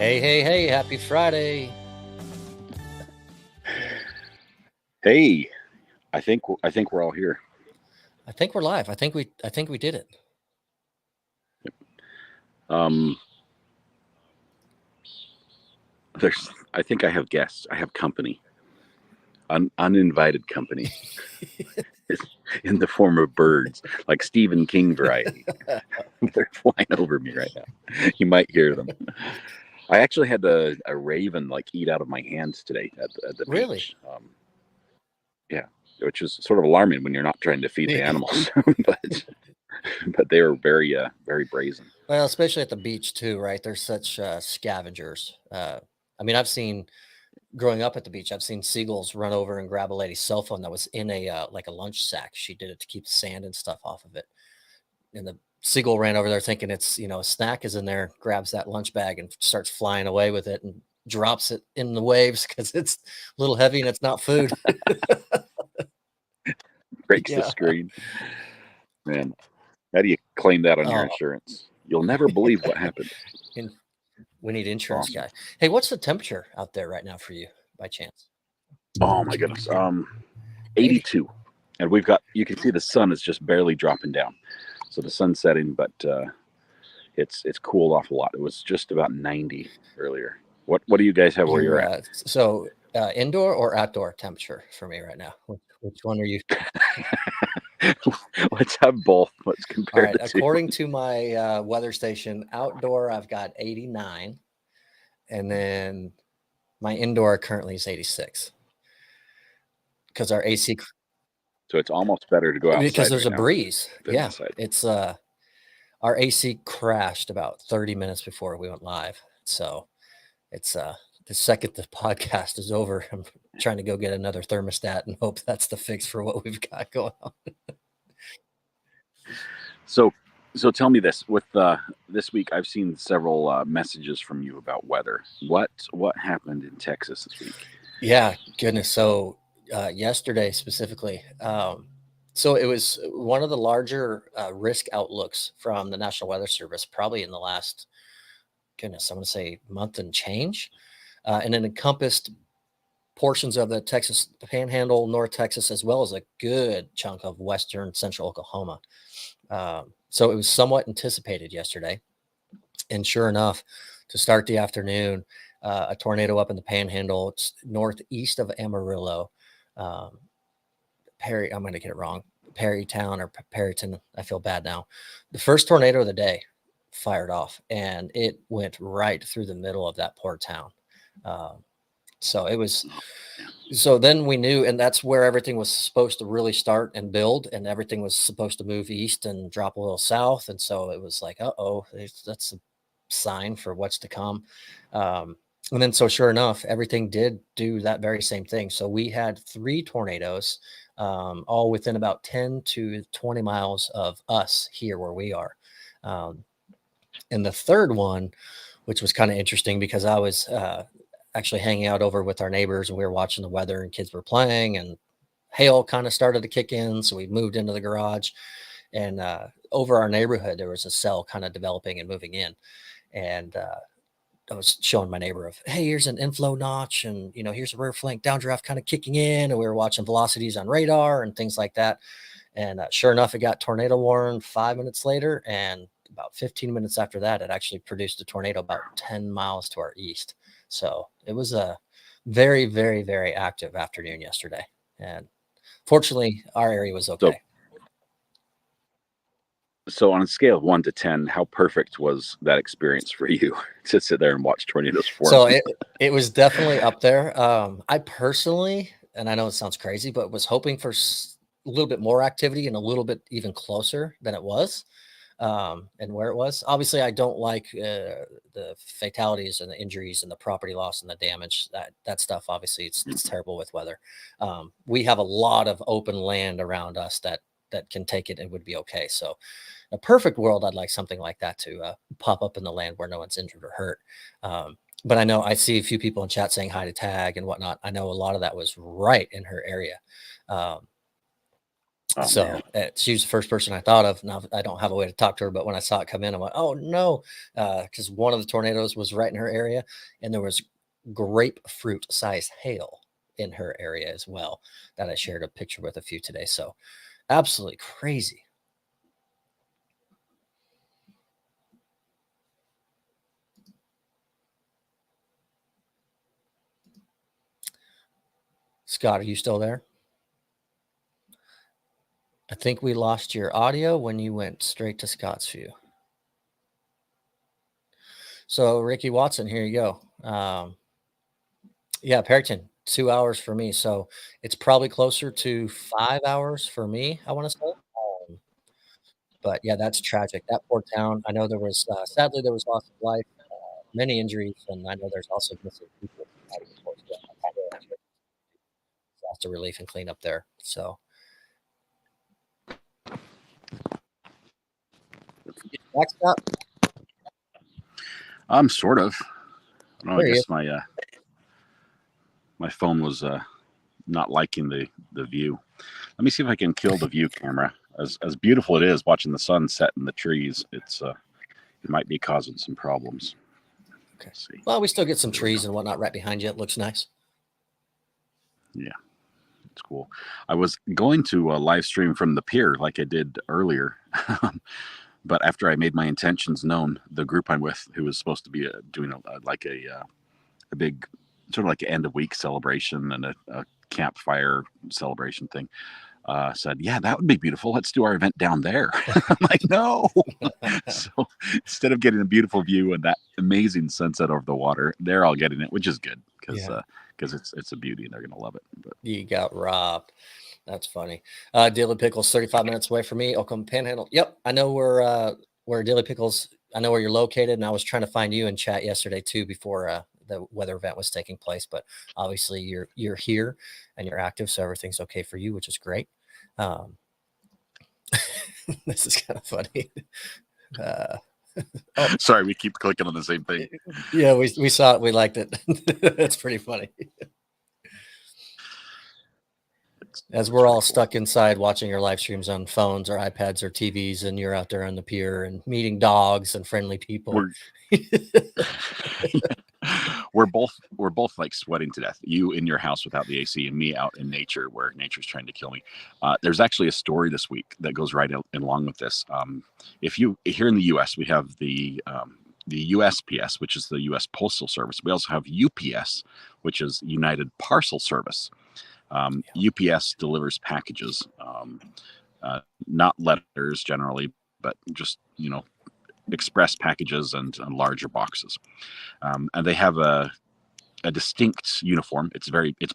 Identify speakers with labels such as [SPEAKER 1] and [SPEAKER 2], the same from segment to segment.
[SPEAKER 1] Hey, hey, hey, happy Friday.
[SPEAKER 2] Hey, I think we're all here.
[SPEAKER 1] I think we're live. I think we did it.
[SPEAKER 2] Um, I think I have guests. I have company, uninvited company, in the form of birds, like Stephen King variety. They're flying over me right now. You might hear them. I actually had a raven like eat out of my hands today at the
[SPEAKER 1] Really?
[SPEAKER 2] beach. Yeah, which is sort of alarming when you're not trying to feed the animals, but they were very brazen.
[SPEAKER 1] Well, especially at the beach too, right? They're such scavengers. I mean, growing up at the beach, I've seen seagulls run over and grab a lady's cell phone that was in a like a lunch sack. She did it to keep the sand and stuff off of it. And the seagull ran over there thinking it's, a snack is in there, grabs that lunch bag and starts flying away with it and drops it in the waves because it's a little heavy and it's not food.
[SPEAKER 2] Breaks the
[SPEAKER 1] Yeah.
[SPEAKER 2] screen, man. How do you claim that on your
[SPEAKER 1] Oh,
[SPEAKER 2] insurance? You'll never believe what happened.
[SPEAKER 1] and we need insurance
[SPEAKER 2] Awesome.
[SPEAKER 1] guy. Hey, what's the temperature out there right now for you by chance?
[SPEAKER 2] Oh my goodness.
[SPEAKER 1] 80.
[SPEAKER 2] 82, and you can see the sun is just barely dropping down. So the sun's setting, but it's cooled off a lot. It was just about 90 earlier. What do you guys have where
[SPEAKER 1] You're
[SPEAKER 2] you're at?
[SPEAKER 1] indoor or outdoor temperature for me right now? Which one are you?
[SPEAKER 2] Let's have both. Let's
[SPEAKER 1] All
[SPEAKER 2] compare
[SPEAKER 1] right.
[SPEAKER 2] the two.
[SPEAKER 1] According to my weather station, outdoor I've got 89, and then my indoor currently is 86 because our AC
[SPEAKER 2] So it's almost better to go
[SPEAKER 1] because
[SPEAKER 2] outside
[SPEAKER 1] there's
[SPEAKER 2] right
[SPEAKER 1] a
[SPEAKER 2] now
[SPEAKER 1] breeze.
[SPEAKER 2] than
[SPEAKER 1] Yeah,
[SPEAKER 2] inside.
[SPEAKER 1] it's our AC crashed about 30 minutes before we went live, so it's the second the podcast is over, I'm trying to go get another thermostat and hope that's the fix for what we've got going on.
[SPEAKER 2] So so tell me this. With this week, I've seen several messages from you about weather. What happened in Texas this week?
[SPEAKER 1] Yeah, goodness. So yesterday specifically, so it was one of the larger risk outlooks from the National Weather Service, probably in the last, goodness, I'm going to say month and change. And it encompassed portions of the Texas Panhandle, North Texas, as well as a good chunk of western central Oklahoma. So it was somewhat anticipated yesterday. And sure enough, to start the afternoon, a tornado up in the Panhandle. It's northeast of Amarillo. Um, I'm going to get it wrong. Perrytown or Perryton. I feel bad now. The first tornado of the day fired off, and it went right through the middle of that poor town. Um, so it was. So then we knew, and that's where everything was supposed to really start and build, and everything was supposed to move east and drop a little south. And so it was like, that's a sign for what's to come. And then, so sure enough, everything did do that very same thing. So we had three tornadoes, all within about 10 to 20 miles of us here where we are. Um, and the third one, which was kind of interesting because I was actually hanging out over with our neighbors and we were watching the weather and kids were playing and hail kind of started to kick in. So we moved into the garage and over our neighborhood, there was a cell kind of developing and moving in. And I was showing my neighbor of, hey, here's an inflow notch, and here's a rear flank downdraft kind of kicking in, and we were watching velocities on radar and things like that. And sure enough, it got tornado warned 5 minutes later, and about 15 minutes after that, it actually produced a tornado about 10 miles to our east. So it was a very, very, very active afternoon yesterday, and fortunately, our area was
[SPEAKER 2] So
[SPEAKER 1] okay.
[SPEAKER 2] so on a scale of 1 to 10, how perfect was that experience for you to sit there and watch tornadoes form?
[SPEAKER 1] So it was definitely up there. I personally, and I know it sounds crazy, but was hoping for a little bit more activity and a little bit even closer than it was, and where it was. Obviously, I don't like the fatalities and the injuries and the property loss and the damage. That stuff, obviously, it's terrible with weather. We have a lot of open land around us that can take it and would be okay. So, in a perfect world, I'd like something like that to pop up in the land where no one's injured or hurt. But I know I see a few people in chat saying hi to Tag and whatnot. I know a lot of that was right in her area. Um,
[SPEAKER 2] Oh
[SPEAKER 1] So
[SPEAKER 2] man.
[SPEAKER 1] she was the first person I thought of. Now I don't have a way to talk to her, but when I saw it come in, I went, "Oh no," because one of the tornadoes was right in her area, and there was grapefruit sized hail in her area as well that I shared a picture with a few today. So absolutely crazy. Scott, are you still there? I think we lost your audio when you went straight to Scott's view. So Ricky Watson, here you go. Yeah, Perryton, 2 hours for me. So it's probably closer to 5 hours for me, I want to say. But yeah, that's tragic. That poor town. I know there was sadly there was loss of life, many injuries, and I know there's also missing people out of the force. Yeah, that's still disaster relief and cleanup there. So next up,
[SPEAKER 2] I'm sort of. I don't know. I
[SPEAKER 1] there he is.
[SPEAKER 2] guess my phone was not liking the view. Let me see if I can kill the view camera. As beautiful it is, watching the sun set in the trees, it might be causing some problems.
[SPEAKER 1] Okay.
[SPEAKER 2] Let's see.
[SPEAKER 1] Well, we still get some
[SPEAKER 2] There we
[SPEAKER 1] trees
[SPEAKER 2] go.
[SPEAKER 1] and whatnot right behind you. It looks nice.
[SPEAKER 2] Yeah, it's cool. I was going to live stream from the pier like I did earlier, but after I made my intentions known, the group I'm with, who was supposed to be doing a big sort of like an end of week celebration and a campfire celebration thing, said, "Yeah, that would be beautiful. Let's do our event down there." I'm like, "No." So instead of getting a beautiful view and that amazing sunset over the water, they're all getting it, which is good because
[SPEAKER 1] Yeah.
[SPEAKER 2] it's a beauty and they're gonna love it. But
[SPEAKER 1] You got robbed. That's funny. Daily Pickles, 35 minutes away from me. Oklahoma Panhandle. Yep, I know where Daily Pickles. I know where you're located, and I was trying to find you in chat yesterday too before the weather event was taking place. But obviously, you're here and you're active, so everything's okay for you, which is great. Um, this is kind of funny.
[SPEAKER 2] sorry, we keep clicking on the same thing.
[SPEAKER 1] Yeah, we saw it. We liked it. It's pretty funny. As we're all stuck inside watching our live streams on phones or iPads or TVs, and you're out there on the pier and meeting dogs and friendly people.
[SPEAKER 2] We're both like sweating to death. You in your house without the AC, and me out in nature where nature's trying to kill me. There's actually a story this week that goes right along with this. If you here in the U.S., we have the USPS, which is the U.S. Postal Service. We also have UPS, which is United Parcel Service. UPS delivers packages, not letters generally, but just express packages and larger boxes. And they have a distinct uniform. It's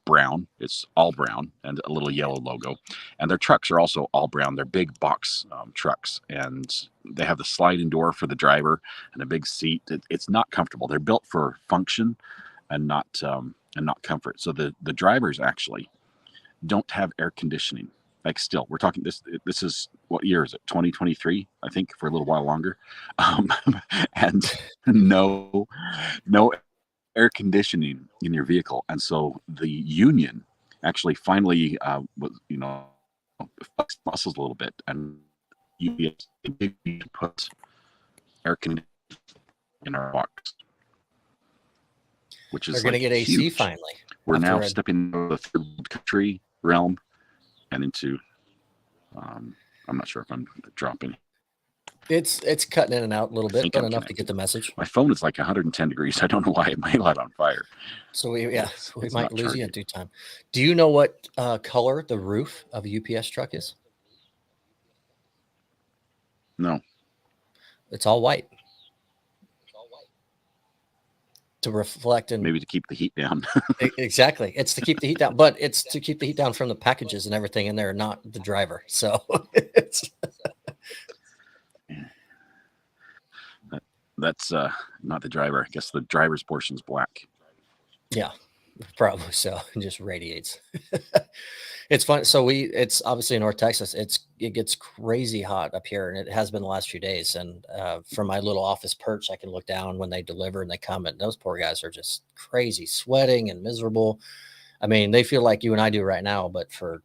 [SPEAKER 2] brown. It's all brown and a little yellow logo. And their trucks are also all brown. They're big box trucks, and they have the sliding door for the driver and a big seat. It's not comfortable. They're built for function and not comfort. So the drivers actually don't have air conditioning. Like, still, we're talking this is, what year is it? 2023, I think, for a little while longer. And no air conditioning in your vehicle. And so the union actually finally flexed muscles a little bit, and you put air conditioning in our box, which is
[SPEAKER 1] They're going to get AC
[SPEAKER 2] huge.
[SPEAKER 1] finally.
[SPEAKER 2] We're now stepping into the third world country realm and into I'm not sure if I'm dropping.
[SPEAKER 1] It's cutting in and out a little bit, but enough to get the message.
[SPEAKER 2] My phone is like 110 degrees. I don't know why it might light on fire.
[SPEAKER 1] So we might lose you in due time. Do you know what color the roof of a UPS truck is?
[SPEAKER 2] No.
[SPEAKER 1] It's all white. To reflect and
[SPEAKER 2] maybe to keep the heat down.
[SPEAKER 1] Exactly. It's to keep the heat down, but it's to keep the heat down from the packages and everything in there, not the driver. So it's
[SPEAKER 2] that's not the driver. I guess the driver's portion is black.
[SPEAKER 1] Yeah, probably so. It just radiates. It's fun. So it's obviously in North Texas. It gets crazy hot up here, and it has been the last few days. And from my little office perch, I can look down when they deliver and they come, and those poor guys are just crazy, sweating and miserable. I mean, they feel like you and I do right now, but for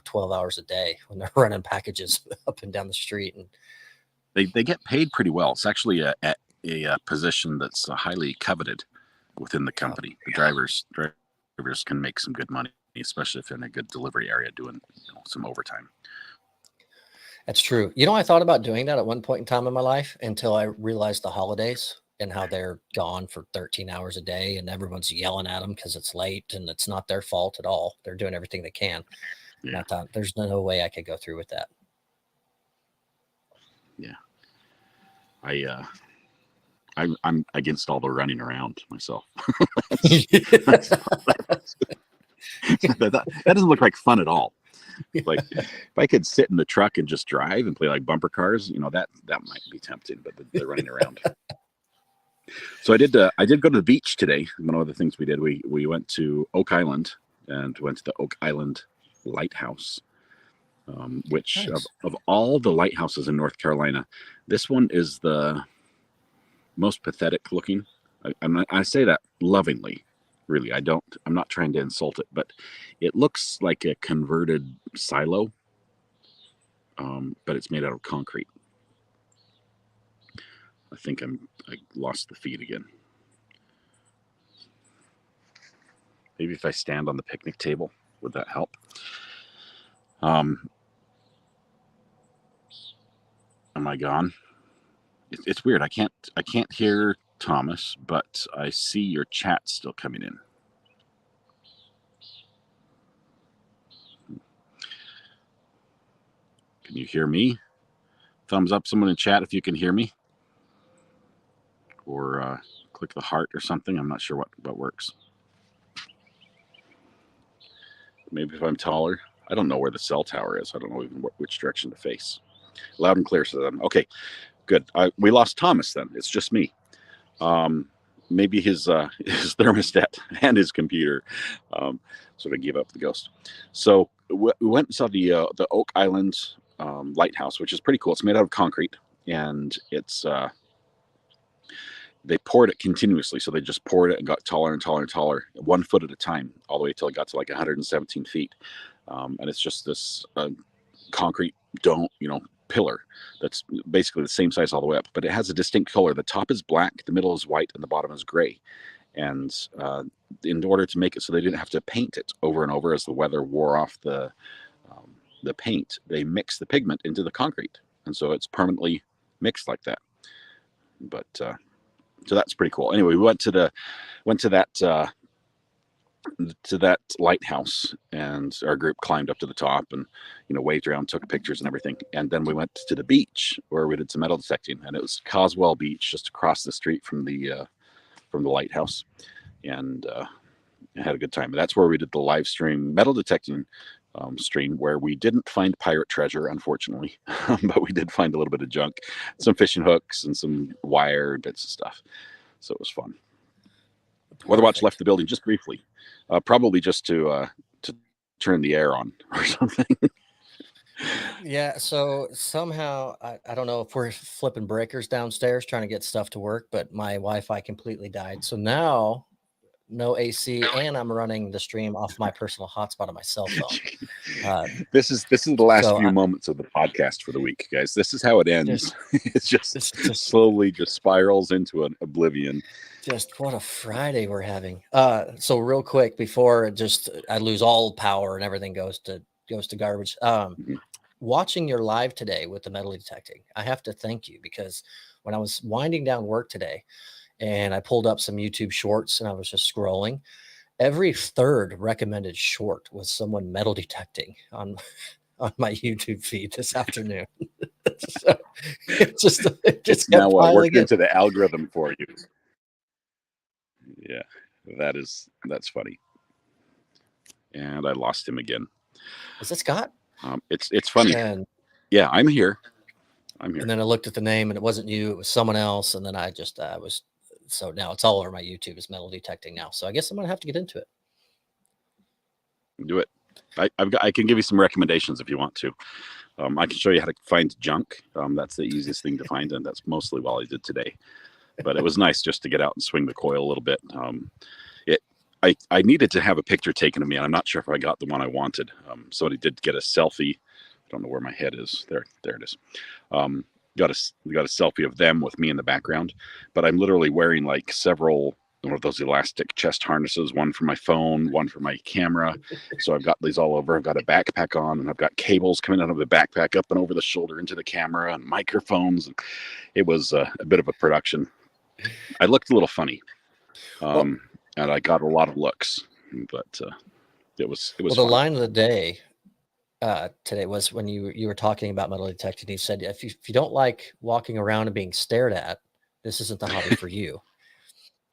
[SPEAKER 1] 12 hours a day when they're running packages up and down the street. And
[SPEAKER 2] they get paid pretty well. It's actually a position that's highly coveted within the company. The drivers can make some good money, especially if they're in a good delivery area doing some overtime.
[SPEAKER 1] That's true. I thought about doing that at one point in time in my life until I realized the holidays and how they're gone for 13 hours a day and everyone's yelling at them because it's late and it's not their fault at all. They're doing everything they can. Yeah. And I thought there's no way I could go through with that.
[SPEAKER 2] Yeah. I'm against all the running around myself. That doesn't look like fun at all. Like if I could sit in the truck and just drive and play like bumper cars, that might be tempting, but they're running around. So I did go to the beach today. One of the things we did, we went to Oak Island and went to the Oak Island Lighthouse, which nice. of all the lighthouses in North Carolina, this one is the most pathetic looking. I say that lovingly, really. I'm not trying to insult it, but it looks like a converted silo, but it's made out of concrete. I think I lost the feed again. Maybe if I stand on the picnic table, would that help? Am I gone? It's weird. I can't hear Thomas, but I see your chat still coming in. Can you hear me? Thumbs up, someone in chat if you can hear me. Or click the heart or something. I'm not sure what works. Maybe if I'm taller. I don't know where the cell tower is. I don't know even which direction to face. Loud and clear. So okay, good. We lost Thomas then. It's just me. Maybe his thermostat and his computer sort of gave up the ghost. So we went and saw the Oak Island Lighthouse, which is pretty cool. It's made out of concrete, and it's they poured it continuously. So they just poured it and got taller and taller and taller, 1 foot at a time, all the way till it got to like 117 feet. And it's just this concrete dome, pillar that's basically the same size all the way up, but it has a distinct color. The top is black, the middle is white, and the bottom is gray. And in order to make it so they didn't have to paint it over and over as the weather wore off the paint, they mixed the pigment into the concrete, and so it's permanently mixed like that. But so that's pretty cool. Anyway, we went to that lighthouse, and our group climbed up to the top and waved around, took pictures and everything. And then we went to the beach where we did some metal detecting, and it was Coswell Beach, just across the street from the lighthouse, and had a good time. And that's where we did the live stream metal detecting stream, where we didn't find pirate treasure, unfortunately, but we did find a little bit of junk, some fishing hooks and some wire bits of stuff. So it was fun. Weatherwatch left the building just briefly, probably just to turn the air on or something.
[SPEAKER 1] Yeah, so somehow, I don't know if we're flipping breakers downstairs trying to get stuff to work, but my Wi-Fi completely died. So now, no AC, and I'm running the stream off my personal hotspot on my cell phone.
[SPEAKER 2] This is the last few moments of the podcast for the week, guys. This is how it ends. It's just slowly just spirals into an oblivion.
[SPEAKER 1] Just what a Friday we're having. So real quick before I lose all power and everything goes to garbage. Watching your live today with the metal detecting, I have to thank you, because when I was winding down work today and I pulled up some YouTube shorts and I was just scrolling, every third recommended short was someone metal detecting on my YouTube feed this afternoon. So it just
[SPEAKER 2] now worked into the algorithm for you. Yeah, that's funny. And I lost him again.
[SPEAKER 1] Is it Scott?
[SPEAKER 2] It's funny. And yeah, I'm here.
[SPEAKER 1] And then I looked at the name and it wasn't you, it was someone else. And then I was, so now it's all over my YouTube is metal detecting now. So I guess I'm going to have to get into it.
[SPEAKER 2] Do it. I can give you some recommendations if you want to. I can show you how to find junk. That's the easiest thing to find. And that's mostly what I did today. But it was nice just to get out and swing the coil a little bit. I needed to have a picture taken of me, and I'm not sure if I got the one I wanted. Somebody did get a selfie. I don't know where my head is. There it is. Got a selfie of them with me in the background, but I'm literally wearing like several one of those elastic chest harnesses, one for my phone, one for my camera. So I've got these all over. I've got a backpack on, and I've got cables coming out of the backpack up and over the shoulder into the camera, and microphones. It was a bit of a production. I looked a little funny, and I got a lot of looks, but it was.
[SPEAKER 1] Well, the
[SPEAKER 2] fun.
[SPEAKER 1] line of the day today was when you were talking about metal detecting. He said, if you don't like walking around and being stared at, this isn't the hobby for you.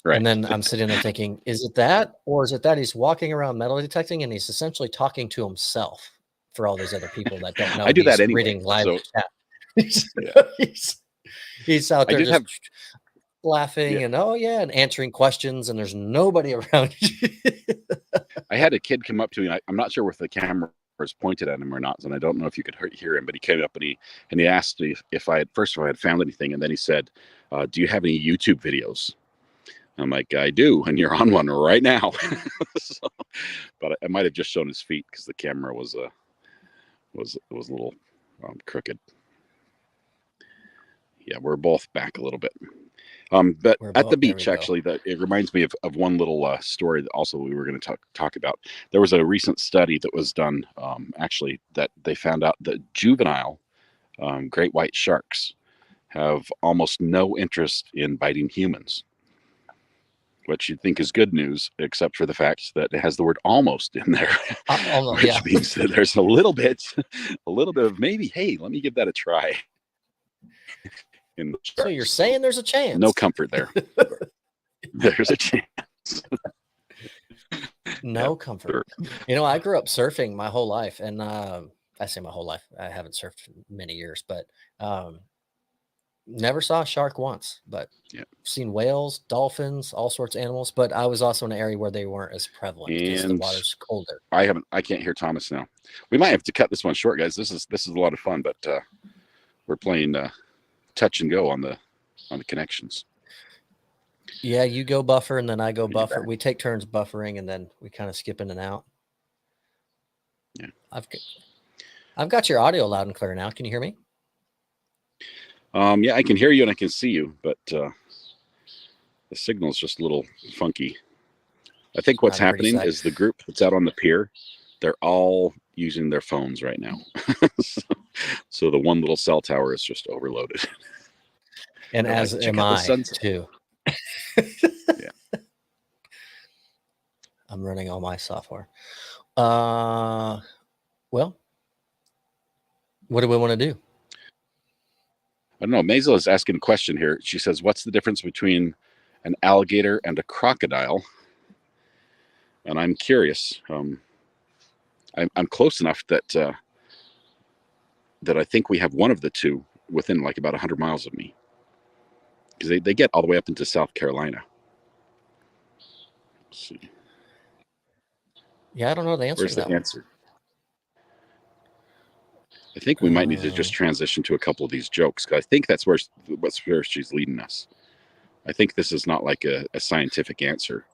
[SPEAKER 2] Right.
[SPEAKER 1] And then I'm sitting there thinking, is it that, or is it that he's walking around metal detecting and he's essentially talking to himself for all these other people that don't know?
[SPEAKER 2] I do
[SPEAKER 1] he's
[SPEAKER 2] that anyway.
[SPEAKER 1] Reading live
[SPEAKER 2] So,
[SPEAKER 1] chat. He's out there just laughing and and answering questions, and there's nobody around.
[SPEAKER 2] I had a kid come up to me. And I'm not sure if the camera was pointed at him or not, and I don't know if you could hear him, but he came up and he asked me if I had found anything, and then he said, "Do you have any YouTube videos?" I'm like, I do, and you're on one right now. But I might have just shown his feet because the camera was a little crooked. Yeah, we're both back a little bit. But at the beach, actually, it reminds me of one little story that also we were going to talk about. There was a recent study that was done, actually, that they found out that juvenile great white sharks have almost no interest in biting humans, which you'd think is good news, except for the fact that it has the word almost in there, which means that there's a little bit of maybe, hey, let me give that a try.
[SPEAKER 1] So you're saying there's a chance?
[SPEAKER 2] No comfort there. There's a chance.
[SPEAKER 1] No comfort. Sure. I grew up surfing my whole life, and I say my whole life. I haven't surfed for many years, but never saw a shark once. But seen whales, dolphins, all sorts of animals. But I was also in an area where they weren't as prevalent because the water's colder.
[SPEAKER 2] I can't hear Thomas now. We might have to cut this one short, guys. This is a lot of fun, but we're playing touch and go on the connections.
[SPEAKER 1] Yeah, you go buffer and then I go buffer. We take turns buffering and then we kind of skip in and out.
[SPEAKER 2] Yeah.
[SPEAKER 1] I've got your audio loud and clear now. Can you hear me?
[SPEAKER 2] Yeah, I can hear you and I can see you, but the signal is just a little funky. I think what's happening is the group that's out on the pier, they're all using their phones right now. So the one little cell tower is just overloaded.
[SPEAKER 1] And as am I too.
[SPEAKER 2] Yeah.
[SPEAKER 1] I'm running all my software. Well, what do we want to do?
[SPEAKER 2] I don't know. Maisel is asking a question here. She says, what's the difference between an alligator and a crocodile? And I'm curious. I'm close enough that that I think we have one of the two within like about 100 miles of me, because they get all the way up into South Carolina. Let's see.
[SPEAKER 1] Yeah, I don't know the answer.
[SPEAKER 2] Where's the answer? I think we might need to just transition to a couple of these jokes, because I think that's where she's leading us. I think this is not like a scientific answer.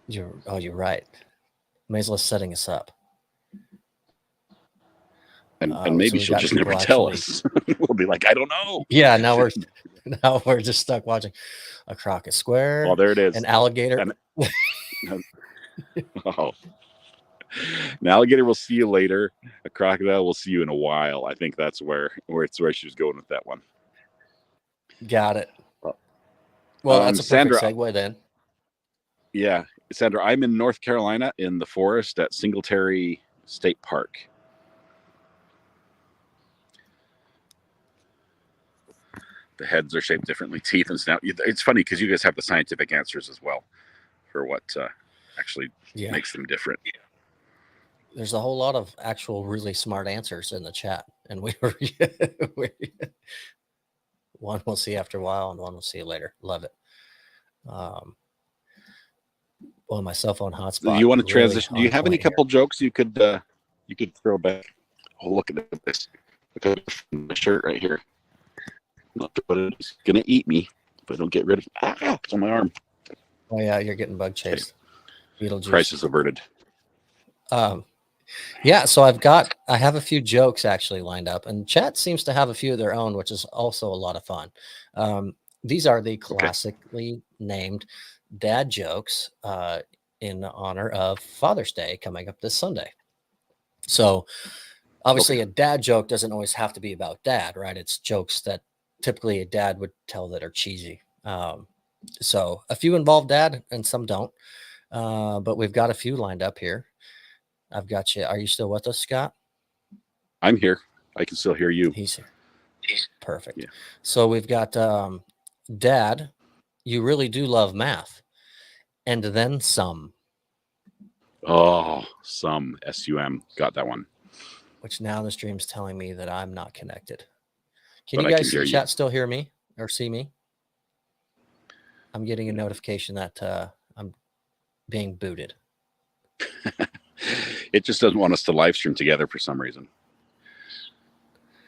[SPEAKER 1] You're right. Maisel's setting us up.
[SPEAKER 2] And maybe she'll just never tell us. We'll be like, I don't know.
[SPEAKER 1] Yeah, now we're just stuck watching a croc, square.
[SPEAKER 2] Well, there it is.
[SPEAKER 1] An alligator.
[SPEAKER 2] Oh. An alligator will see you later. A crocodile will see you in a while. I think that's where she was going with that one.
[SPEAKER 1] Got it. Well, that's a perfect segue then.
[SPEAKER 2] Yeah, Sandra, I'm in North Carolina in the forest at Singletary State Park. The heads are shaped differently, teeth and snout. It's funny because you guys have the scientific answers as well for what actually makes them different.
[SPEAKER 1] There's a whole lot of actual really smart answers in the chat, and we were one we'll see after a while and one we'll see later. Love it. Well, my cell phone hotspot.
[SPEAKER 2] Do you want to transition? Do you have any couple jokes you could throw back? Oh, look at this! Look at my shirt right here. It's gonna eat me if I don't get rid of it. It's on my arm.
[SPEAKER 1] Oh yeah, you're getting bug chased. Beetlejuice.
[SPEAKER 2] Crisis averted.
[SPEAKER 1] Yeah, so I have a few jokes actually lined up, and chat seems to have a few of their own, which is also a lot of fun. These are the classically named dad jokes in honor of Father's Day coming up this Sunday. So obviously a dad joke doesn't always have to be about dad, right? It's jokes that typically a dad would tell that are cheesy. So a few involve dad and some don't, but we've got a few lined up here. I've got you. Are you still with us, Scott?
[SPEAKER 2] I'm here. I can still hear you.
[SPEAKER 1] He's here. Perfect.
[SPEAKER 2] Yeah.
[SPEAKER 1] So we've got Dad, you really do love math. And then some.
[SPEAKER 2] Oh, some SUM. Got that one.
[SPEAKER 1] Which now the stream's telling me that I'm not connected. Can
[SPEAKER 2] But
[SPEAKER 1] you
[SPEAKER 2] I
[SPEAKER 1] guys
[SPEAKER 2] can hear
[SPEAKER 1] in
[SPEAKER 2] you.
[SPEAKER 1] chat still hear me or see me? I'm getting a notification that I'm being booted.
[SPEAKER 2] It just doesn't want us to live stream together for some reason.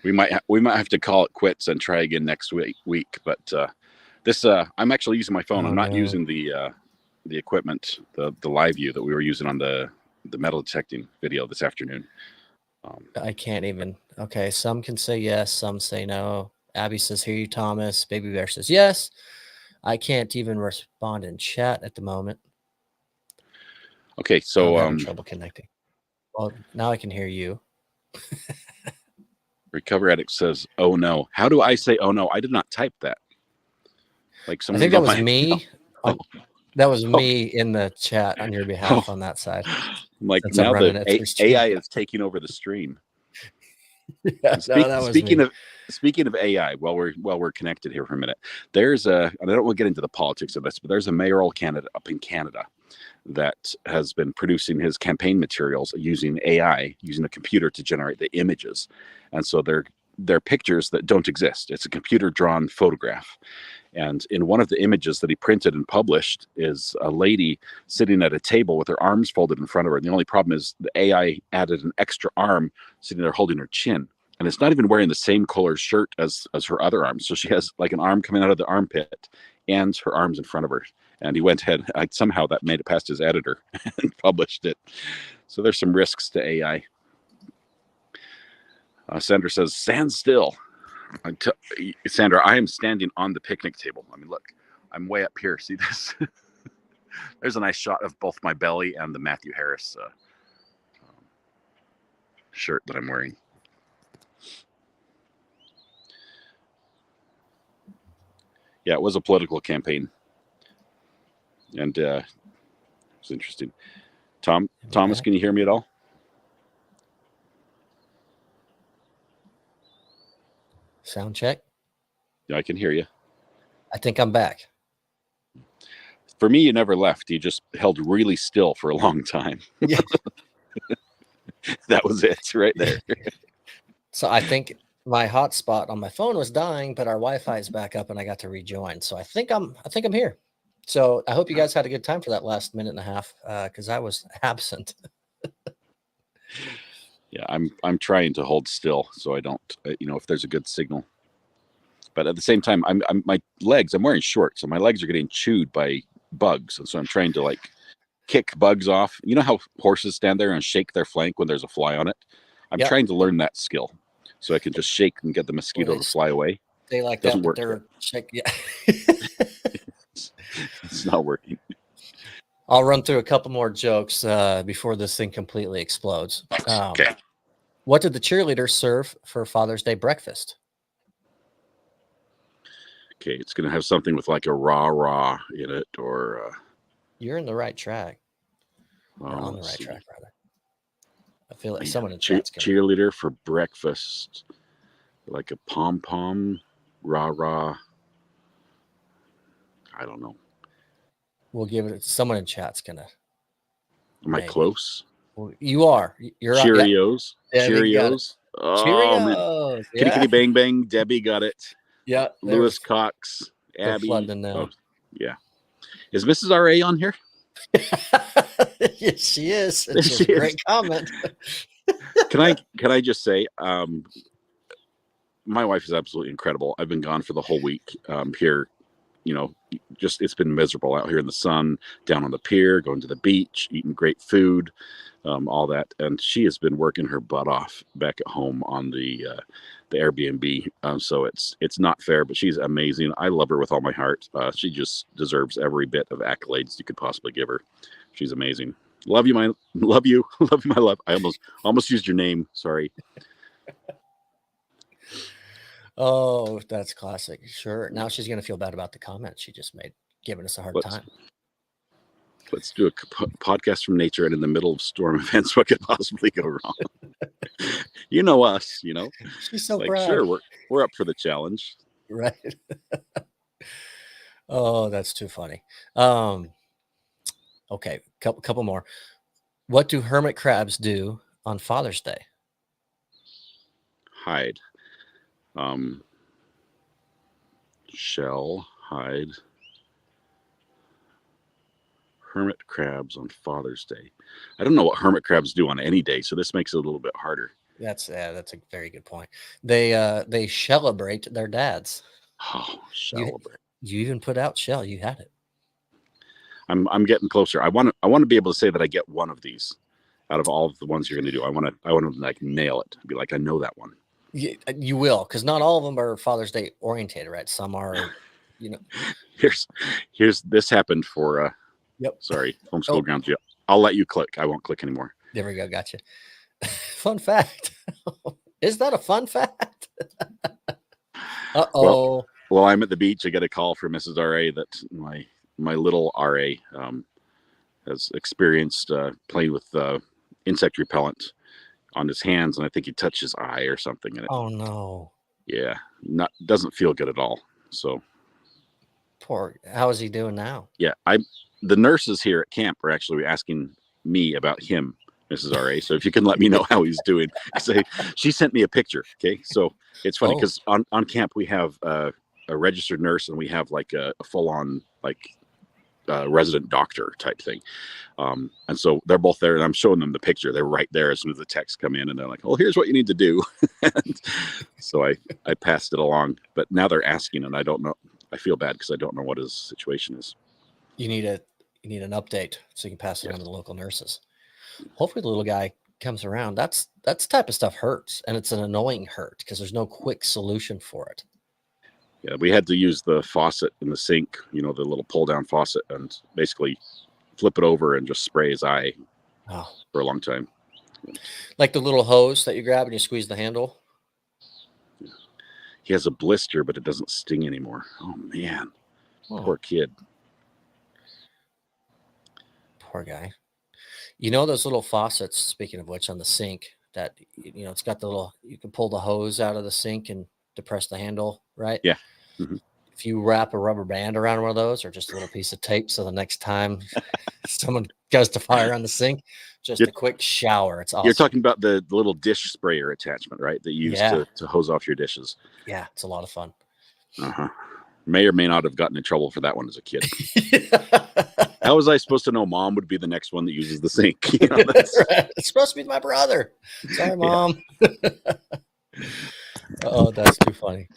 [SPEAKER 2] We might have to call it quits and try again next week. But this I'm actually using my phone. I'm not using the equipment, the live view that we were using on the metal detecting video this afternoon.
[SPEAKER 1] I can't even. Okay, some can say yes, some say no. Abby says, "Hear you, Thomas." Baby Bear says yes. I can't even respond in chat at the moment.
[SPEAKER 2] Okay, so
[SPEAKER 1] I'm having trouble connecting. Well, now I can hear you.
[SPEAKER 2] Recover Addict says, "Oh no." How do I say "oh no"? I did not type that. Like
[SPEAKER 1] I think that was me.
[SPEAKER 2] Oh.
[SPEAKER 1] That was me in the chat on your behalf on that side.
[SPEAKER 2] I'm like, now the AI is taking over the stream.
[SPEAKER 1] Yeah,
[SPEAKER 2] Speaking of AI, while we're connected here for a minute, there's and I don't want to get into the politics of this, but there's a mayoral candidate up in Canada that has been producing his campaign materials using AI, using a computer to generate the images, and so they're pictures that don't exist. It's a computer drawn photograph. And in one of the images that he printed and published is a lady sitting at a table with her arms folded in front of her. And the only problem is the AI added an extra arm sitting there holding her chin. And it's not even wearing the same color shirt as her other arms. So she has like an arm coming out of the armpit and her arms in front of her. And he went ahead, somehow that made it past his editor and published it. So there's some risks to AI. Sandra says, stand still. Sandra, I am standing on the picnic table. I mean, look, I'm way up here. See this? There's a nice shot of both my belly and the Matthew Harris shirt that I'm wearing. Yeah, it was a political campaign. And it was interesting. Thomas, can you hear me at all?
[SPEAKER 1] Sound check.
[SPEAKER 2] Yeah, I can hear you.
[SPEAKER 1] I think I'm back.
[SPEAKER 2] For me, you never left. You just held really still for a long time.
[SPEAKER 1] Yeah.
[SPEAKER 2] That was it right there.
[SPEAKER 1] So I think my hotspot on my phone was dying, but our Wi-Fi is back up and I got to rejoin. So I think I'm here. So I hope you guys had a good time for that last minute and a half because I was absent.
[SPEAKER 2] Yeah, I'm trying to hold still so I don't, if there's a good signal. But at the same time, I'm wearing shorts, so my legs are getting chewed by bugs, and so I'm trying to like kick bugs off. You know how horses stand there and shake their flank when there's a fly on it? I'm trying to learn that skill so I can just shake and get the mosquito to fly away.
[SPEAKER 1] They like
[SPEAKER 2] doesn't
[SPEAKER 1] that,
[SPEAKER 2] work.
[SPEAKER 1] They're shake. Yeah.
[SPEAKER 2] It's not working.
[SPEAKER 1] I'll run through a couple more jokes before this thing completely explodes.
[SPEAKER 2] Okay.
[SPEAKER 1] What did the cheerleaders serve for Father's Day breakfast?
[SPEAKER 2] Okay, it's going to have something with like a rah in it, or
[SPEAKER 1] you're in the right track. Or on the right track, rather. I feel like someone in chat's
[SPEAKER 2] cheerleader for breakfast, like a pom rah. I don't know.
[SPEAKER 1] We'll give it. Someone in chat's gonna.
[SPEAKER 2] Am I close?
[SPEAKER 1] Well, you are. You're
[SPEAKER 2] Cheerios.
[SPEAKER 1] Yeah,
[SPEAKER 2] Cheerios. Oh,
[SPEAKER 1] Cheerios.
[SPEAKER 2] Man. Yeah. Kitty bang bang. Debbie got it.
[SPEAKER 1] Yeah.
[SPEAKER 2] Lewis Cox. Abby.
[SPEAKER 1] Oh,
[SPEAKER 2] yeah. Is Mrs. RA on here?
[SPEAKER 1] Yes, she is. It's a great comment.
[SPEAKER 2] Can I just say, my wife is absolutely incredible. I've been gone for the whole week here just it's been miserable out here in the sun, down on the pier, going to the beach, eating great food, all that. And she has been working her butt off back at home on the Airbnb. So it's not fair, but she's amazing. I love her with all my heart. She just deserves every bit of accolades you could possibly give her. She's amazing. Love you, love you, my love. I almost used your name. Sorry.
[SPEAKER 1] Oh, that's classic. Sure. Now she's going to feel bad about the comments she just made, giving us a hard time.
[SPEAKER 2] Let's do a podcast from nature, and in the middle of storm events, what could possibly go wrong? You know us,
[SPEAKER 1] She's so
[SPEAKER 2] like,
[SPEAKER 1] proud.
[SPEAKER 2] sure, we're up for the challenge.
[SPEAKER 1] Right. Oh, that's too funny. Okay, couple more. What do hermit crabs do on Father's Day?
[SPEAKER 2] Hide. Shell, hide. Hermit crabs on Father's Day. I don't know what hermit crabs do on any day, so this makes it a little bit harder.
[SPEAKER 1] That's a very good point. They celebrate their dads.
[SPEAKER 2] Oh, celebrate.
[SPEAKER 1] You even put out shell. You had it.
[SPEAKER 2] I'm getting closer. I want to be able to say that I get one of these out of all of the ones you're going to do. I want to like nail it. Be like, I know that one.
[SPEAKER 1] You will, because not all of them are Father's Day orientated, right? Some are,
[SPEAKER 2] Here's this happened for.
[SPEAKER 1] Yep.
[SPEAKER 2] Sorry, homeschool grounds. Yeah, I'll let you click. I won't click anymore.
[SPEAKER 1] There we go. Gotcha. Fun fact. Is that a fun fact? Uh-oh.
[SPEAKER 2] Well, I'm at the beach. I get a call from Mrs. RA that my little RA has experienced playing with insect repellent on his hands, and I think he touched his eye or something. And
[SPEAKER 1] oh no.
[SPEAKER 2] Yeah, doesn't feel good at all. So
[SPEAKER 1] poor. How is he doing now?
[SPEAKER 2] Yeah, the nurses here at camp are actually asking me about him, Mrs. RA. So if you can let me know how he's doing, she sent me a picture. Okay, so it's funny because on camp we have a registered nurse and we have like a full-on like resident doctor type thing, and so they're both there, and I'm showing them the picture. They're right there as soon as the texts come in, and they're like, "Oh, here's what you need to do." So I passed it along, but now they're asking, and I don't know. I feel bad because I don't know what his situation is.
[SPEAKER 1] You need an update so you can pass it on to the local nurses. Hopefully the little guy comes around. That's the type of stuff hurts, and it's an annoying hurt because there's no quick solution for it.
[SPEAKER 2] Yeah, we had to use the faucet in the sink, the little pull down faucet, and basically flip it over and just spray his eye for a long time.
[SPEAKER 1] Like the little hose that you grab and you squeeze the handle.
[SPEAKER 2] Yeah. He has a blister, but it doesn't sting anymore. Oh man, poor kid.
[SPEAKER 1] Poor guy. Those little faucets, speaking of which, on the sink that, it's got the little, you can pull the hose out of the sink and depress the handle, right?
[SPEAKER 2] Yeah. Mm-hmm.
[SPEAKER 1] If you wrap a rubber band around one of those or just a little piece of tape, so the next time someone goes to fire on the sink, just a quick shower. It's awesome.
[SPEAKER 2] You're talking about the little dish sprayer attachment, right? That you use to hose off your dishes.
[SPEAKER 1] Yeah, it's a lot of fun.
[SPEAKER 2] Uh-huh. May or may not have gotten in trouble for that one as a kid. How was I supposed to know Mom would be the next one that uses the sink?
[SPEAKER 1] It's supposed to be my brother. Sorry, Mom. Yeah. Oh, that's too funny.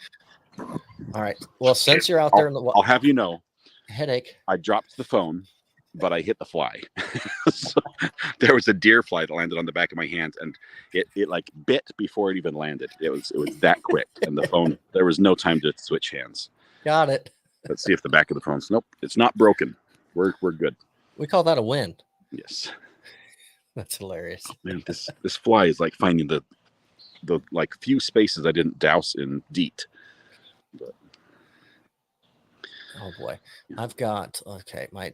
[SPEAKER 1] All right. Well, since you're out there in the
[SPEAKER 2] I'll have you know.
[SPEAKER 1] Headache.
[SPEAKER 2] I dropped the phone, but I hit the fly. So there was a deer fly that landed on the back of my hand, and it like bit before it even landed. It was that quick, and the phone, there was no time to switch hands.
[SPEAKER 1] Got it.
[SPEAKER 2] Let's see if the back of the phone's nope, it's not broken. We're good.
[SPEAKER 1] We call that a win.
[SPEAKER 2] Yes.
[SPEAKER 1] That's hilarious.
[SPEAKER 2] Man, this fly is like finding the like few spaces I didn't douse in DEET. But
[SPEAKER 1] oh boy. I've got my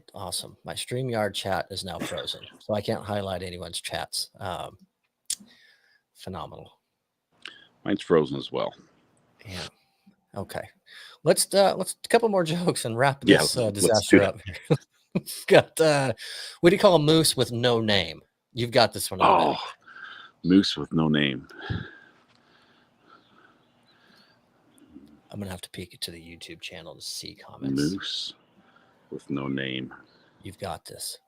[SPEAKER 1] StreamYard chat is now frozen, so I can't highlight anyone's chats. Phenomenal.
[SPEAKER 2] Mine's frozen as well.
[SPEAKER 1] Yeah. Okay. Let's a couple more jokes and wrap this disaster up here. Got what do you call a moose with no name? You've got this one.
[SPEAKER 2] Oh, moose with no name.
[SPEAKER 1] I'm gonna have to peek to the YouTube channel to see comments.
[SPEAKER 2] Moose with no name.
[SPEAKER 1] You've got this.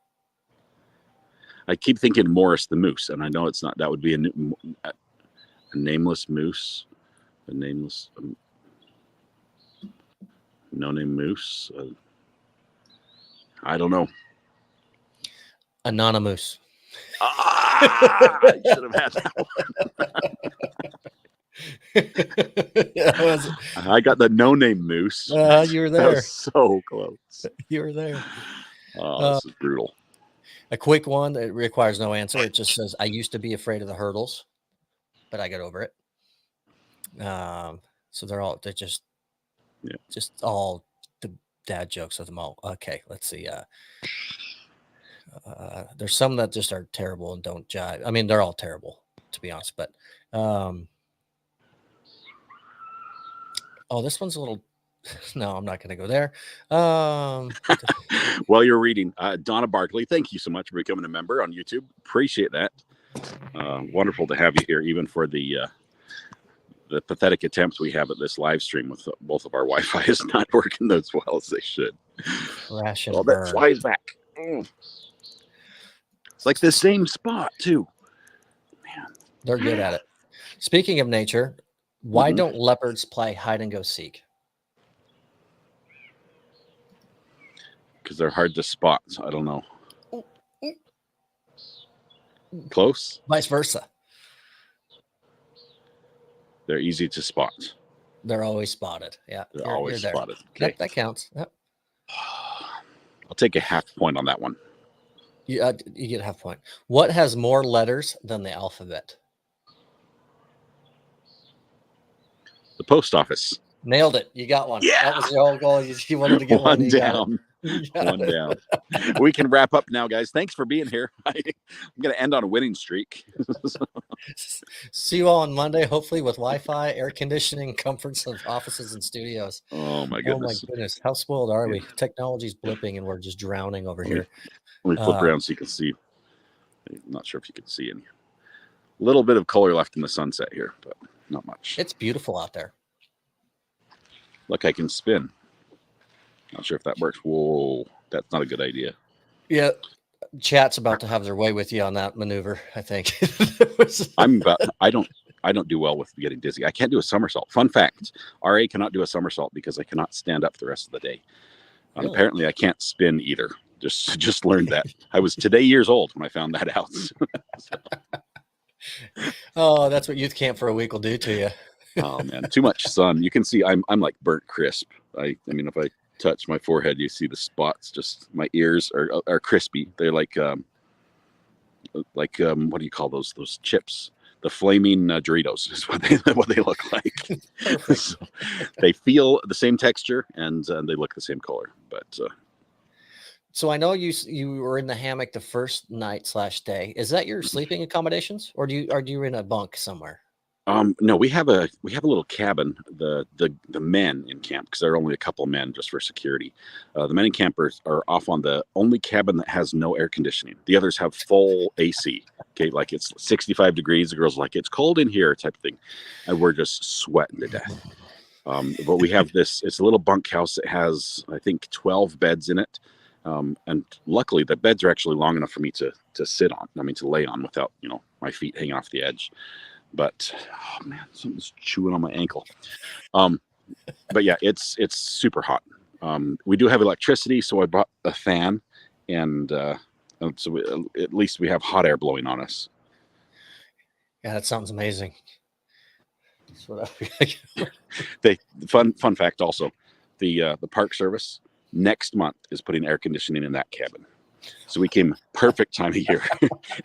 [SPEAKER 2] I keep thinking Morris the Moose, and I know it's not. That would be a nameless moose. A nameless. No name moose. I don't know.
[SPEAKER 1] Anonymous.
[SPEAKER 2] I should have had that one. I got the no name moose.
[SPEAKER 1] You were
[SPEAKER 2] That
[SPEAKER 1] there.
[SPEAKER 2] was so close.
[SPEAKER 1] You were there.
[SPEAKER 2] Oh, this is brutal.
[SPEAKER 1] A quick one that requires no answer. It just says, I used to be afraid of the hurdles, but I got over it. So they're just all the dad jokes of them all. Okay, let's see. There's some that just are terrible and don't jive. I mean, they're all terrible, to be honest, but this one's a little. No, I'm not going to go there.
[SPEAKER 2] While you're reading, Donna Barkley, thank you so much for becoming a member on YouTube. Appreciate that. Wonderful to have you here, even for the pathetic attempts we have at this live stream with both of our Wi-Fi is not working as well as they should.
[SPEAKER 1] Crash and
[SPEAKER 2] that
[SPEAKER 1] burn.
[SPEAKER 2] flies back. It's like the same spot too. Man,
[SPEAKER 1] they're good at it. Speaking of nature, why don't leopards play hide and go seek?
[SPEAKER 2] Because they're hard to spot. So I don't know. Close.
[SPEAKER 1] Vice versa.
[SPEAKER 2] They're easy to spot.
[SPEAKER 1] They're always spotted. Yeah,
[SPEAKER 2] they're always spotted.
[SPEAKER 1] Okay. That counts. Yep.
[SPEAKER 2] I'll take a half point on that one.
[SPEAKER 1] You get a half point. What has more letters than the alphabet?
[SPEAKER 2] The post office.
[SPEAKER 1] Nailed it. You got one.
[SPEAKER 2] Yeah.
[SPEAKER 1] That was the whole goal. You wanted to get
[SPEAKER 2] one down. One down. We can wrap up now, guys. Thanks for being here. I'm going to end on a winning streak.
[SPEAKER 1] See you all on Monday, hopefully with Wi-Fi, air conditioning, comforts of offices and studios.
[SPEAKER 2] Oh my goodness.
[SPEAKER 1] Oh my goodness. How spoiled are we? Technology's blipping and we're just drowning over here.
[SPEAKER 2] Let me flip around so you can see. I'm not sure if you can see any. A little bit of color left in the sunset here, but not much.
[SPEAKER 1] It's beautiful out there.
[SPEAKER 2] Look, I can spin. Not sure if that works. Whoa, that's not a good idea.
[SPEAKER 1] Yeah, chat's about to have their way with you on that maneuver, I think.
[SPEAKER 2] I don't do well with getting dizzy. I can't do a somersault. Fun fact: RA cannot do a somersault because I cannot stand up the rest of the day. Really? Apparently, I can't spin either. Just learned that. I was today years old when I found that out.
[SPEAKER 1] Oh, that's what youth camp for a week will do to you.
[SPEAKER 2] Oh man, too much sun. You can see I'm like burnt crisp. I mean, if I touch my forehead, you see the spots. Just my ears are crispy. They're like what do you call those chips? The flaming Doritos is what they look like. So they feel the same texture and they look the same color. But
[SPEAKER 1] so I know you were in the hammock the first night / day. Is that your sleeping accommodations, or are you in a bunk somewhere?
[SPEAKER 2] No, we have a little cabin. The men in camp, because there are only a couple men just for security. The men in camp are off on the only cabin that has no air conditioning. The others have full AC. Okay, like it's 65 degrees. The girls are like, it's cold in here, type of thing, and we're just sweating to death. But we have this. It's a little bunkhouse that has, I think, 12 beds in it. And luckily, the beds are actually long enough for me to sit on. I mean, to lay on without my feet hanging off the edge. But oh man, something's chewing on my ankle. But yeah, it's super hot. We do have electricity, so I bought a fan, and so at least we have hot air blowing on us.
[SPEAKER 1] Yeah, that sounds amazing.
[SPEAKER 2] Fun fact also, the Park Service next month is putting air conditioning in that cabin. So we came perfect time of year.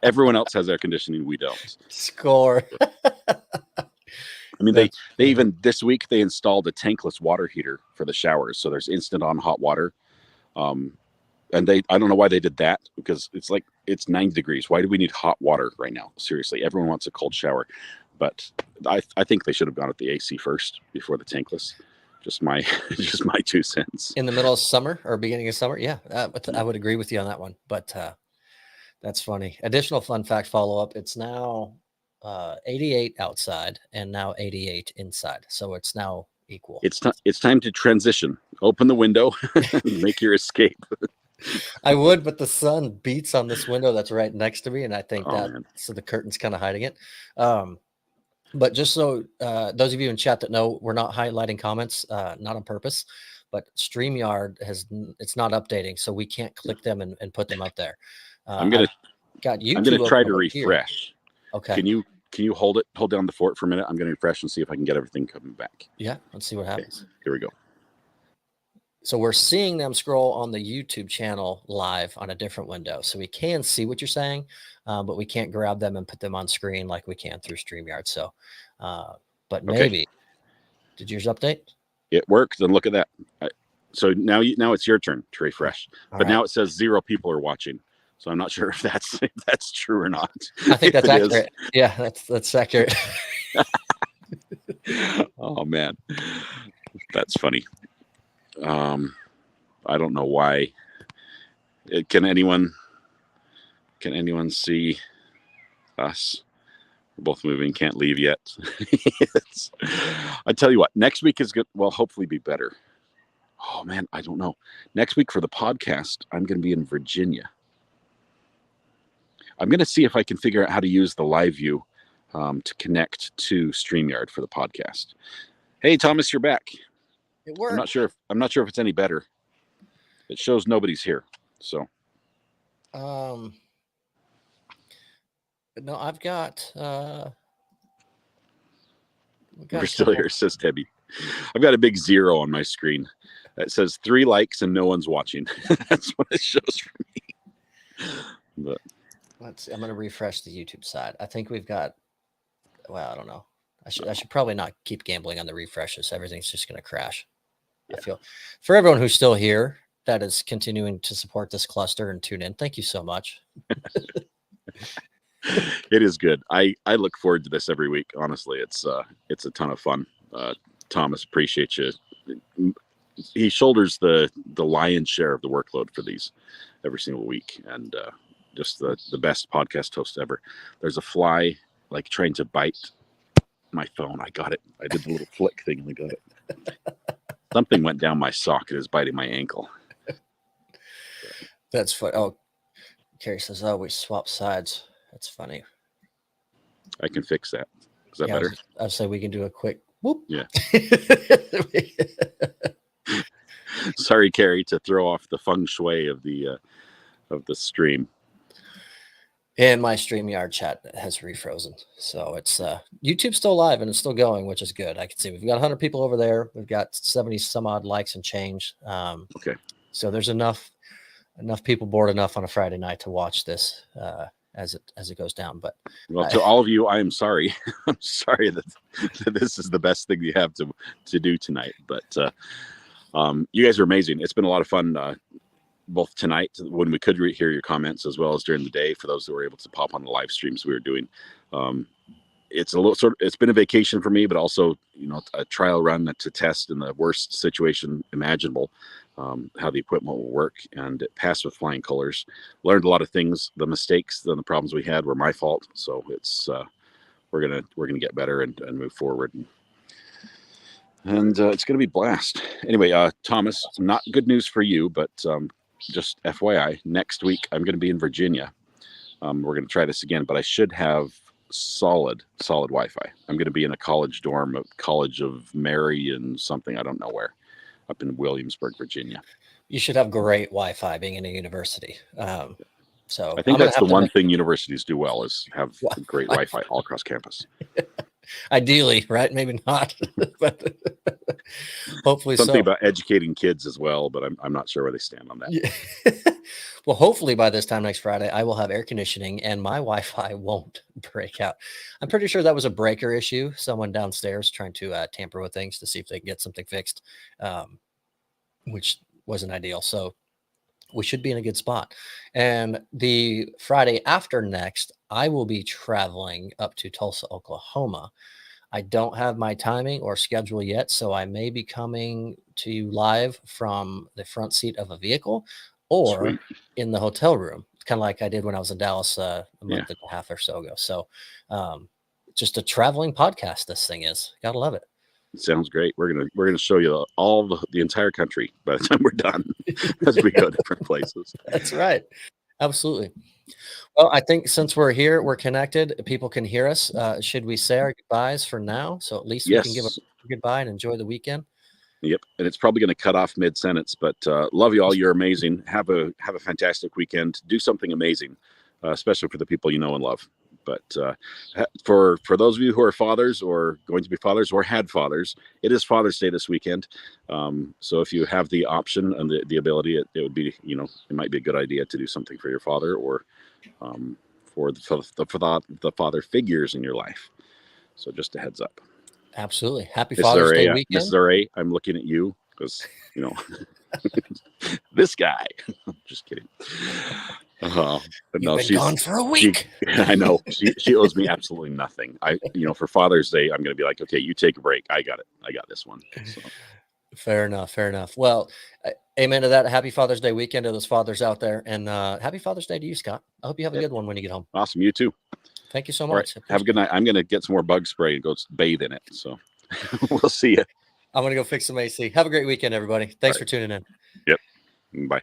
[SPEAKER 2] Everyone else has air conditioning. We don't.
[SPEAKER 1] Score.
[SPEAKER 2] I mean, they even this week they installed a tankless water heater for the showers. So there's instant on hot water. And I don't know why they did that, because it's 90 degrees. Why do we need hot water right now? Seriously, everyone wants a cold shower. But I think they should have gone with the AC first before the tankless. Just my 2 cents.
[SPEAKER 1] In the middle of summer or beginning of summer, yeah, I would agree with you on that one. But that's funny. Additional fun fact follow-up. It's now 88 outside and now 88 inside. So it's now equal.
[SPEAKER 2] It's time to transition. Open the window and make your escape.
[SPEAKER 1] I would, but the sun beats on this window that's right next to me, and I think so the curtain's kind of hiding it. But just so those of you in chat that know, we're not highlighting comments, not on purpose. but StreamYard it's not updating, so we can't click them and put them up there.
[SPEAKER 2] I'm gonna
[SPEAKER 1] YouTube
[SPEAKER 2] try
[SPEAKER 1] open
[SPEAKER 2] to
[SPEAKER 1] over here.
[SPEAKER 2] refresh.
[SPEAKER 1] Okay.
[SPEAKER 2] Can you hold down the fort for a minute? I'm gonna refresh and see if I can get everything coming back.
[SPEAKER 1] Yeah, let's see what happens.
[SPEAKER 2] Here we go.
[SPEAKER 1] So we're seeing them scroll on the YouTube channel live on a different window. So we can see what you're saying, but we can't grab them and put them on screen like we can through StreamYard. So, but maybe, did yours update?
[SPEAKER 2] It worked. And look at that. So now it's your turn to refresh. But now it says 0 people are watching. So I'm not sure if that's true or not.
[SPEAKER 1] I think that's accurate. Yeah, that's accurate.
[SPEAKER 2] Oh man, that's funny. I don't know why. Can anyone see us? We're both moving, can't leave yet. I tell you what, next week is good. Well, hopefully be better. Oh man, I don't know. Next week for the podcast, I'm going to be in Virginia. I'm going to see if I can figure out how to use the live view to connect to StreamYard for the podcast. Hey, Thomas, you're back.
[SPEAKER 1] It worked.
[SPEAKER 2] I'm not sure if it's any better. It shows nobody's here. So.
[SPEAKER 1] No, I've got.
[SPEAKER 2] We're still here, says Debbie. I've got a big 0 on my screen. It says 3 likes and no one's watching. That's what it shows for me. But
[SPEAKER 1] let's see. I'm going to refresh the YouTube side. I think we've got. Well, I don't know. I should probably not keep gambling on the refreshes. Everything's just going to crash. Yeah. I feel for everyone who's still here that is continuing to support this cluster and tune in. Thank you so much.
[SPEAKER 2] It is good. I look forward to this every week. Honestly, it's a ton of fun. Thomas, appreciate you. He shoulders the lion's share of the workload for these every single week, and just the best podcast host ever. There's a fly like trying to bite my phone. I got it. I did the little flick thing and I got it. Something went down my sock. It is biting my ankle.
[SPEAKER 1] That's funny. Oh, Carrie says, "Oh, we swap sides." That's funny.
[SPEAKER 2] I can fix that. Is that better?
[SPEAKER 1] I'd say we can do a quick whoop.
[SPEAKER 2] Yeah. Sorry, Carrie, to throw off the feng shui of the stream.
[SPEAKER 1] And my StreamYard chat has refrozen. So it's YouTube's still live and it's still going, which is good. I can see we've got 100 people over there. We've got 70 some odd likes and change.
[SPEAKER 2] Okay.
[SPEAKER 1] So there's enough people bored enough on a Friday night to watch this as it goes down. But
[SPEAKER 2] well, to all of you, I am sorry. I'm sorry that this is the best thing you have to do tonight. But you guys are amazing. It's been a lot of fun. Both tonight when we could hear your comments, as well as during the day for those who were able to pop on the live streams we were doing. It's it's been a vacation for me, but also, a trial run to test in the worst situation imaginable, how the equipment will work, and it passed with flying colors. Learned a lot of things. The mistakes and the problems we had were my fault. So it's, we're going to get better and move forward. And it's going to be blast. Anyway, Thomas, not good news for you, but just FYI, next week I'm going to be in Virginia. We're going to try this again, but I should have solid Wi-Fi. I'm going to be in a college dorm at College of Mary and something, I don't know where, up in Williamsburg, Virginia.
[SPEAKER 1] You should have great Wi-Fi being in a university. So
[SPEAKER 2] I think that's the one thing universities do well is have great Wi-Fi all across campus.
[SPEAKER 1] Ideally, right? Maybe not, but hopefully
[SPEAKER 2] something about educating kids as well, but I'm not sure where they stand on that.
[SPEAKER 1] Yeah. Well, hopefully by this time next Friday, I will have air conditioning and my Wi-Fi won't break out. I'm pretty sure that was a breaker issue. Someone downstairs trying to tamper with things to see if they can get something fixed, which wasn't ideal. So we should be in a good spot. And the Friday after next, I will be traveling up to Tulsa, Oklahoma. I don't have my timing or schedule yet, so I may be coming to you live from the front seat of a vehicle or in the hotel room, kind of like I did when I was in Dallas a month and a half or so ago. So just a traveling podcast, this thing is. Gotta love it.
[SPEAKER 2] Sounds great. We're gonna show you all the entire country by the time we're done as we go different places.
[SPEAKER 1] That's right. Absolutely. Well, I think since we're here, we're connected. People can hear us. Should we say our goodbyes for now? So at least we can give a goodbye and enjoy the weekend.
[SPEAKER 2] Yep, and it's probably going to cut off mid-sentence, but love you all. You're amazing. Have a fantastic weekend. Do something amazing, especially for the people you know and love. But for those of you who are fathers or going to be fathers or had fathers, it is Father's Day this weekend. So if you have the option and the ability, it would be, it might be a good idea to do something for your father or for the father figures in your life. So just a heads up.
[SPEAKER 1] Absolutely. Happy Father's Day weekend.
[SPEAKER 2] Mrs. R.A., I'm looking at you because, this guy. Just kidding. But no,
[SPEAKER 1] You've been gone for a week.
[SPEAKER 2] I know. She owes me absolutely nothing. For Father's Day, I'm going to be like, okay, you take a break. I got it. I got this one. So.
[SPEAKER 1] Fair enough. Fair enough. Well, amen to that. Happy Father's Day weekend to those fathers out there. And happy Father's Day to you, Scott. I hope you have a good one when you get home.
[SPEAKER 2] Awesome. You too.
[SPEAKER 1] Thank you so much.
[SPEAKER 2] Right. Have a good night. I'm going to get some more bug spray and go bathe in it. So we'll see you.
[SPEAKER 1] I'm going to go fix some AC. Have a great weekend, everybody. Thanks for tuning in.
[SPEAKER 2] Yep. Bye.